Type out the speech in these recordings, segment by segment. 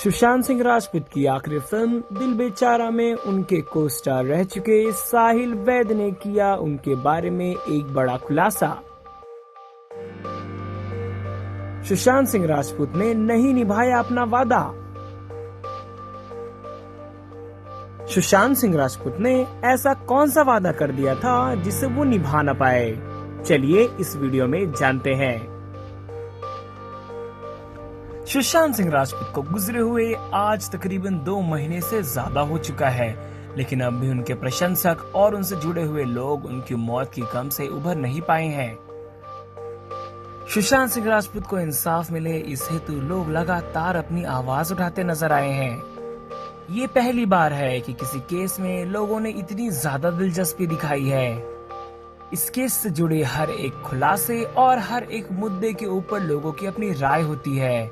सुशांत सिंह राजपूत की आखिरी फिल्म दिल बेचारा में उनके को स्टार रह चुके साहिल वैद ने किया उनके बारे में एक बड़ा खुलासा। सुशांत सिंह राजपूत ने नहीं निभाया अपना वादा। सुशांत सिंह राजपूत ने ऐसा कौन सा वादा कर दिया था जिसे वो निभा न पाए, चलिए इस वीडियो में जानते हैं। सुशांत सिंह राजपूत को गुजरे हुए आज तकरीबन 2 महीने से ज्यादा हो चुका है, लेकिन अब भी उनके प्रशंसक और उनसे जुड़े हुए लोग उनकी मौत की गम से उभर नहीं पाए हैं। सुशांत सिंह राजपूत को इंसाफ मिले, इस हेतु लोग लगातार अपनी आवाज उठाते नजर आए हैं। ये पहली बार है कि किसी केस में लोगों ने इतनी ज्यादा दिलचस्पी दिखाई है। इस केस से जुड़े हर एक खुलासे और हर एक मुद्दे के ऊपर लोगों की अपनी राय होती है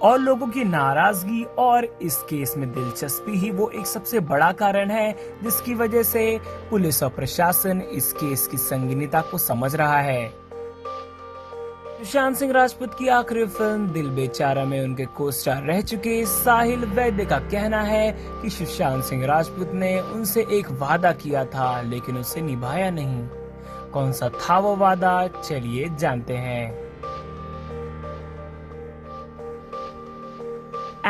और लोगों की नाराजगी और इस केस में दिलचस्पी ही वो एक सबसे बड़ा कारण है जिसकी वजह से पुलिस और प्रशासन इस केस की संगीनता को समझ रहा है। सुशांत सिंह राजपूत की आखिरी फिल्म दिल बेचारा में उनके को स्टार रह चुके साहिल वैद्य का कहना है कि सुशांत सिंह राजपूत ने उनसे एक वादा किया था लेकिन उसे निभाया नहीं। कौन सा था वो वादा, चलिए जानते हैं।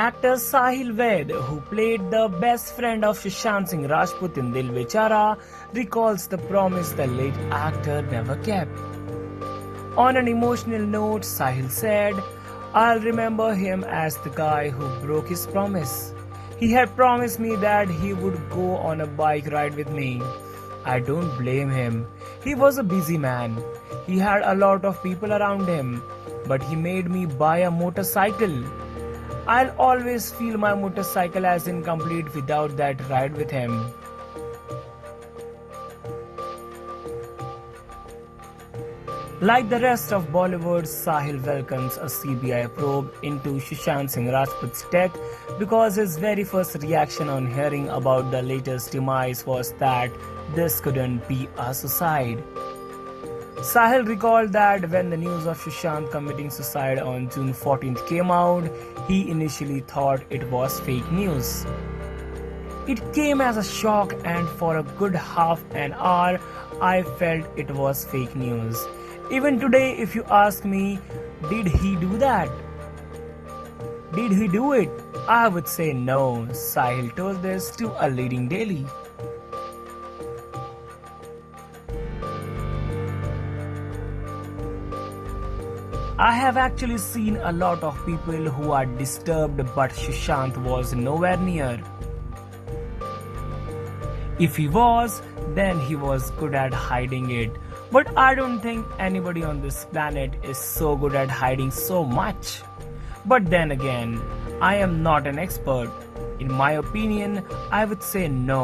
Actor Sahil Vaid, who played the best friend of Sushant Singh Rajput in Dil Bechara, recalls the promise the late actor never kept. On an emotional note, Sahil said, "I'll remember him as the guy who broke his promise. He had promised me that he would go on a bike ride with me. I don't blame him. He was a busy man. He had a lot of people around him, but he made me buy a motorcycle. I'll always feel my motorcycle as incomplete without that ride with him." Like the rest of Bollywood, Sahil welcomes a CBI probe into Sushant Singh Rajput's death because his very first reaction on hearing about the latest demise was that this couldn't be a suicide. Sahil recalled that when the news of Sushant committing suicide on June 14th came out, he initially thought it was fake news. It came as a shock, and for a good half an hour, I felt it was fake news. Even today, if you ask me, did he do that? Did he do it? I would say no, Sahil told this to a leading daily. I have actually seen a lot of people who are disturbed, but Sushant was nowhere near. If he was, then he was good at hiding it. But I don't think anybody on this planet is so good at hiding so much. But then again, I am not an expert. In my opinion, I would say no.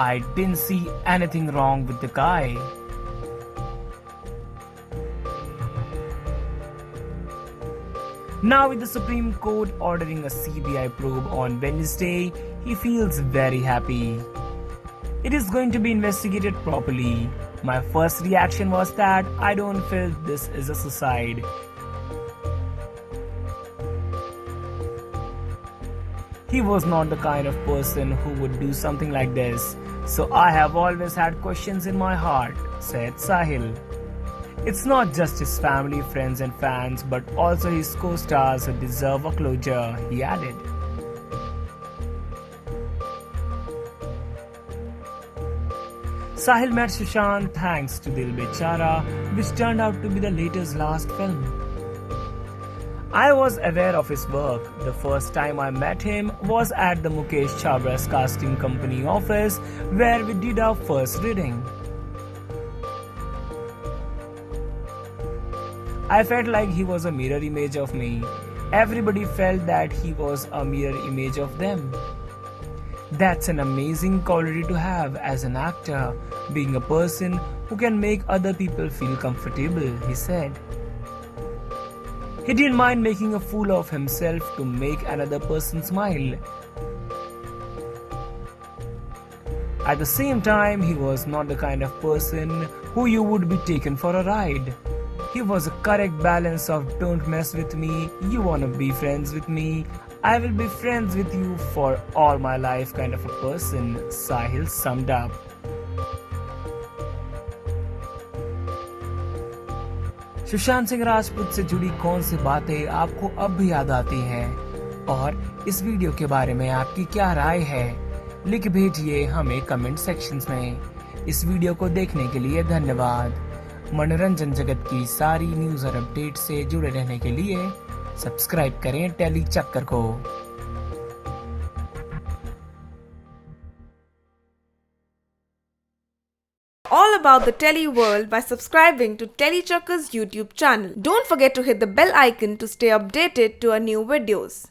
I didn't see anything wrong with the guy. Now with the Supreme Court ordering a CBI probe on Wednesday, he feels very happy. It is going to be investigated properly. My first reaction was that I don't feel this is a suicide. He was not the kind of person who would do something like this, so I have always had questions in my heart, said Sahil. It's not just his family, friends and fans, but also his co-stars who deserve a closure, he added. Sahil met Sushant thanks to Dil Bechara, which turned out to be the latest last film. I was aware of his work. The first time I met him was at the Mukesh Chabra's casting company office, where we did our first reading. I felt like he was a mirror image of me. Everybody felt that he was a mirror image of them. That's an amazing quality to have as an actor, being a person who can make other people feel comfortable, he said. He didn't mind making a fool of himself to make another person smile. At the same time, he was not the kind of person who you would be taken for a ride. He was a correct balance of don't mess with me, you wanna be friends with me, I will be friends with you for all my life kind of a person, Sahil summed up. Sushant Singh Rajput से जुड़ी कौन सी बातें आपको अब भी याद आती हैं और इस वीडियो के बारे में आपकी क्या राय है, लिख भेजिए हमें कमेंट सेक्शंस में। इस वीडियो को देखने के लिए धन्यवाद। मनोरंजन जगत की सारी न्यूज़ और अपडेट से जुड़े रहने के लिए सब्सक्राइब करें टेली चक्कर को। All about the Tele world by subscribing to Telechucker's YouTube channel. Don't forget to hit the bell icon to stay updated to our new videos.